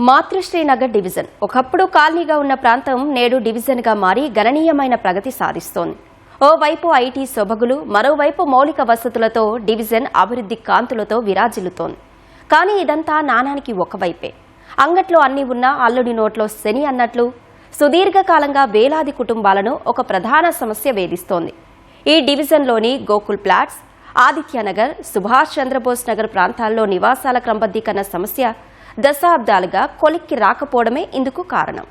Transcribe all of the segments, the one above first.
మాతృశ్రీ Nagar division ఒకప్పుడు కాలనీగా ఉన్న ప్రాంతం నేడు డివిజన్గా మారి గణనీయమైన ప్రగతి సాధిస్తోంది. ఓవైపు ఐటీ సొబగులు, మరోవైపు మౌలిక వసతులతో డివిజన్ అభివృద్ధి కాంతులతో విరాజిల్లుతోంది. కానీ ఇదంతా నాణానికి ఒకవైపే. అంగట్లో అన్ని ఉన్నా అల్లుడి నోట్లో శని అన్నట్లు సుదీర్ఘకాలంగా వేలాది కుటుంబాలను ఒక ప్రధాన సమస్య వేధిస్తోంది. ఈ డివిజన్లోని గోకుల్ ప్లాట్స్, ఆదిత్యనగర్, సుభాష్ చంద్రబోస్ నగర్ ప్రాంతాల్లో నివాసాల క్రమబద్దీకరణ సమస్య దశాబ్దాలుగా కొలిక్కి రాకపోవడమే ఇందుకు కారణం.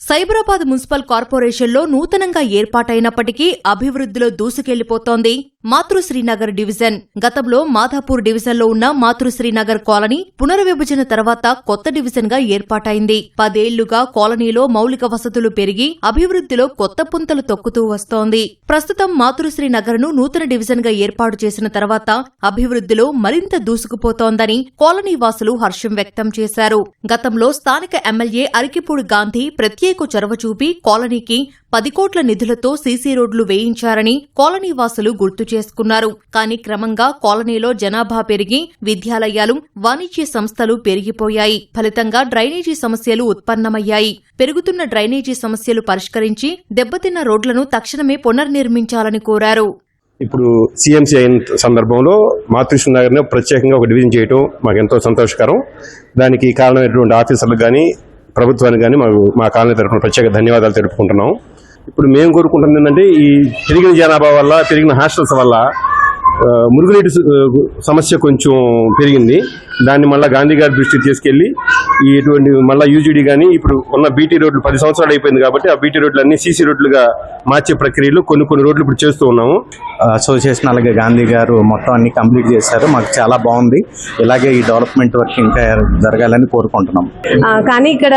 సైబరాబాద్ మున్సిపల్ కార్పొరేషన్లో నూతనంగా ఏర్పాటైనప్పటికీ అభివృద్ధిలో దూసుకెళ్లిపోతోంది మాతృశ్రీనగర్ డివిజన్. గతంలో మాధాపూర్ డివిజన్లో ఉన్న మాతృశ్రీనగర్ కాలనీ పునర్విభజన తర్వాత కొత్త డివిజన్ గా ఏర్పాటైంది. 10 ఏళ్లుగా కాలనీలో మౌలిక వసతులు పెరిగి అభివృద్ధిలో కొత్త పుంతలు తొక్కుతూ వస్తోంది. ప్రస్తుతం మాతృశ్రీనగర్ ను నూతన డివిజన్ గా ఏర్పాటు చేసిన తర్వాత అభివృద్ధిలో మరింత దూసుకుపోతోందని కాలనీ వాసులు హర్షం వ్యక్తం చేశారు. గతంలో స్థానిక ఎమ్మెల్యే అరికిపూడి గాంధీ ప్రత్యేక చొరవ చూపి కాలనీకి 10 కోట్ల నిధులతో సీసీ రోడ్లు వేయించారని కాలనీ వాసులు గుర్తు చేసుకున్నారు. కానీ క్రమంగా కాలనీలో జనాభా పెరిగి విద్యాలయాలు, వాణిజ్య సంస్థలు పెరిగిపోయాయి. ఫలితంగా డ్రైనేజీ సమస్యలు ఉత్పన్నమయ్యాయి. పెరుగుతున్న డ్రైనేజీ సమస్యలు పరిష్కరించి దెబ్బతిన్న రోడ్లను తక్షణమే పునర్నిర్మించాలని కోరారు. ఇప్పుడు సీఎంసీ అయిన సందర్భంలో మాతృశ్రీ నగర్ని ప్రత్యేకంగా ఒక డివిజన్ చేయడం మాకు ఎంతో సంతోషకరం. దానికి కారణమైనటువంటి ఆఫీసర్లకు కానీ ప్రభుత్వానికి కానీ మా కాలనీ తరఫున ప్రత్యేక ధన్యవాదాలు తెలుపుకుంటున్నాం. ఇప్పుడు మేము కోరుకుంటున్నది ఏంటంటే, ఈ పెరిగిన జనాభా వల్ల, పెరిగిన హాస్టల్స్ వల్ల మురుగునీటి సమస్య కొంచెం పెరిగింది. దాన్ని మళ్ళీ గాంధీ గారి దృష్టికి తీసుకెళ్లి ఇటువంటి మళ్ళీ యూజీడీ కానీ ఇప్పుడు ఉన్న బీటీ రోడ్లు 10 సంవత్సరాలు అయిపోయింది కాబట్టి ఆ బీటీ రోడ్లు అన్ని సీసీ రోడ్లుగా మార్చే ప్రక్రియలో కొన్ని రోడ్లు ఇప్పుడు చేస్తూ ఉన్నాము. అసోసియేషన్ అలాగే గాంధీ గారు మొత్తం అన్ని కంప్లీట్ చేశారు. మాకు చాలా బాగుంది. ఇలాగే ఈ డెవలప్మెంట్ వర్క్ ఇంకా జరగాలని కోరుకుంటున్నాం. కానీ ఇక్కడ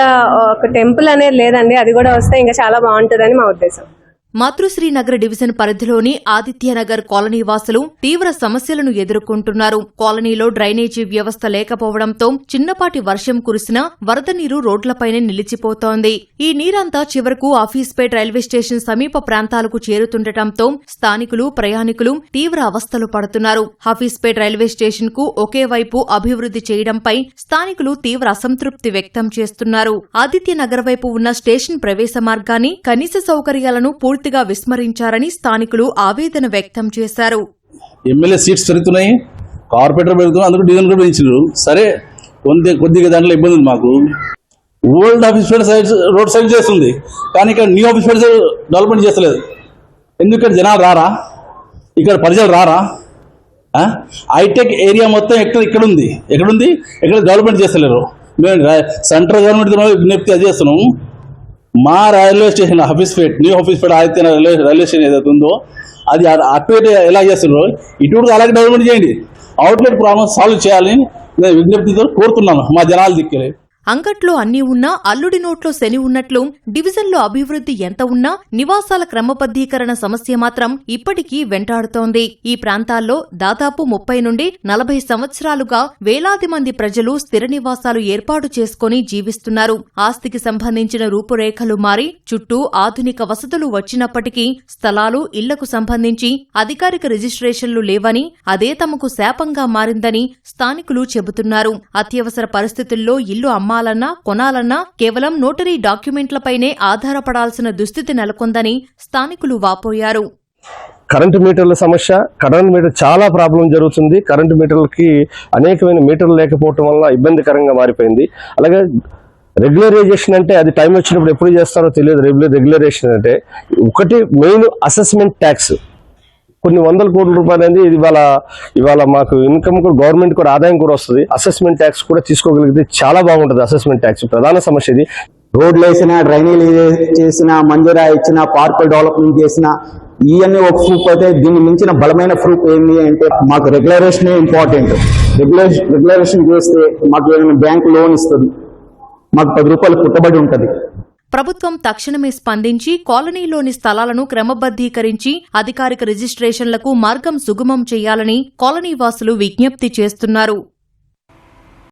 ఒక టెంపుల్ అనేది లేదండి. అది కూడా వస్తే ఇంకా చాలా బాగుంటుందని మా ఉద్దేశం. మాతృశ్రీనగర్ డివిజన్ పరిధిలోని ఆదిత్యనగర్ కాలనీ వాసులు తీవ్ర సమస్యలను ఎదుర్కొంటున్నారు. కాలనీలో డ్రైనేజీ వ్యవస్థ లేకపోవడంతో చిన్నపాటి వర్షం కురిసినా వరద నీరు రోడ్లపైనే నిలిచిపోతోంది. ఈ నీరంతా చివరకు ఆఫీస్పేట్ రైల్వే స్టేషన్ సమీప ప్రాంతాలకు చేరుతుండటంతో స్థానికులు, ప్రయాణికులు తీవ్ర అవస్థలు పడుతున్నారు. ఆఫీస్పేట్ రైల్వే స్టేషన్ కు ఒకే వైపు అభివృద్ధి చేయడంపై స్థానికులు తీవ్ర అసంతృప్తి వ్యక్తం చేస్తున్నారు. ఆదిత్యనగర్ వైపు ఉన్న స్టేషన్ ప్రవేశ మార్గాన్ని, కనీస సౌకర్యాలను పూర్తిగా విస్మరించారని స్థానికులు ఆవేదన వ్యక్తం చేశారు. ఎమ్మెల్యే సీట్స్ పెరుగుతున్నాయి, కార్పొరేటర్ పెరుగుతున్నాయి, అందుకు డివిజన్ కూడా పెంచారు. సరే, కొద్దిగా దాంట్లో ఇబ్బంది ఉంది మాకు. ఓల్డ్ ఆఫీస్ రోడ్ సైడ్ చేస్తుంది, కానీ ఇక్కడ న్యూ ఆఫీస్ డెవలప్మెంట్ చేస్తలేదు. ఎందుకంటే జనాలు రారా, ఇక్కడ ప్రజలు రారా? హైటెక్ ఏరియా మొత్తం ఎక్కడుంది, ఎక్కడ డెవలప్మెంట్ చేస్తలేరు. మేము సెంట్రల్ గవర్నమెంట్ విజ్ఞప్తి అది చేస్తున్నాము. మా రైల్వే స్టేషన్ న్యూ ఆఫీస్పేట్ ఆదిత్య రైల్వే స్టేషన్ ఏదైతే ఉందో అది అటు ఎలా చేస్తున్నారో ఇటు అలాగే డెవలప్మెంట్ చేయండి. అవుట్లెట్ ప్రాబ్లమ్ సాల్వ్ చేయాలని నేను విజ్ఞప్తితో కోరుతున్నాను. మా జనాలు దిక్కలే. అంగట్లో అన్నీ ఉన్నా అల్లుడి నోట్లో శని ఉన్నట్లు డివిజన్లో అభివృద్ధి ఎంత ఉన్నా నివాసాల క్రమబద్దీకరణ సమస్య మాత్రం ఇప్పటికీ వెంటాడుతోంది. ఈ ప్రాంతాల్లో దాదాపు 30 నుండి 40 సంవత్సరాలుగా వేలాది మంది ప్రజలు స్థిర నివాసాలు ఏర్పాటు చేసుకుని జీవిస్తున్నారు. ఆస్తికి సంబంధించిన రూపురేఖలు మారి చుట్టూ ఆధునిక వసతులు వచ్చినప్పటికీ స్థలాలు, ఇళ్లకు సంబంధించి అధికారిక రిజిస్ట్రేషన్లు లేవని, అదే తమకు శాపంగా మారిందని స్థానికులు చెబుతున్నారు. అత్యవసర పరిస్థితుల్లో ఇల్లు కొనాలన్నా కేవలం నోటరీ డాక్యుమెంట్లపైనే ఆధారపడాల్సిన దుస్థితి నెలకొందని స్థానికులు వాపోయారు. కరెంటు మీటర్ల సమస్య, కరెంటు మీటర్ చాలా ప్రాబ్లం జరుగుతుంది. కరెంటు మీటర్లకి అనేకమైన మీటర్లు లేకపోవడం వల్ల ఇబ్బందికరంగా మారిపోయింది. అలాగే రెగ్యులరైజేషన్ అంటే అది టైం వచ్చినప్పుడు ఎప్పుడు చేస్తారో తెలియదు. రెగ్యులరైజేషన్ అంటే ఒకటి మెయిన్ అసెస్మెంట్ ట్యాక్స్, కొన్ని 100 కోట్ల రూపాయలు అనేది ఇవాళ మాకు ఇన్కమ్ కూడా, గవర్నమెంట్ కూడా ఆదాయం కూడా వస్తుంది. అసెస్మెంట్ ట్యాక్స్ కూడా తీసుకోగలిగితే చాలా బాగుంటుంది. అసెస్మెంట్ ట్యాక్స్ ప్రధాన సమస్య ఇది. రోడ్లు వేసినా, డ్రైనేజీ చేసినా, మంజూరా ఇచ్చినా, పార్కులు డెవలప్మెంట్ చేసినా ఇవన్నీ ఒక ప్రూఫ్ అయితే దీన్ని మించిన బలమైన ప్రూఫ్ ఏంటి అంటే మాకు రెగ్యులరేషన్ ఇంపార్టెంట్. రెగ్యులరేషన్ చేస్తే మాకు ఏమైనా బ్యాంక్ లోన్ ఇస్తుంది, మాకు 10 రూపాయలు పుట్టబడి ఉంటుంది. ప్రభుత్వం తక్షణమే స్పందించి కాలనీలోని స్థలాలను క్రమబద్దీకరించి అధికారిక రిజిస్ట్రేషన్లకు మార్గం సుగమం చేయాలని కాలనీవాసులు విజ్ఞప్తి చేస్తున్నారు.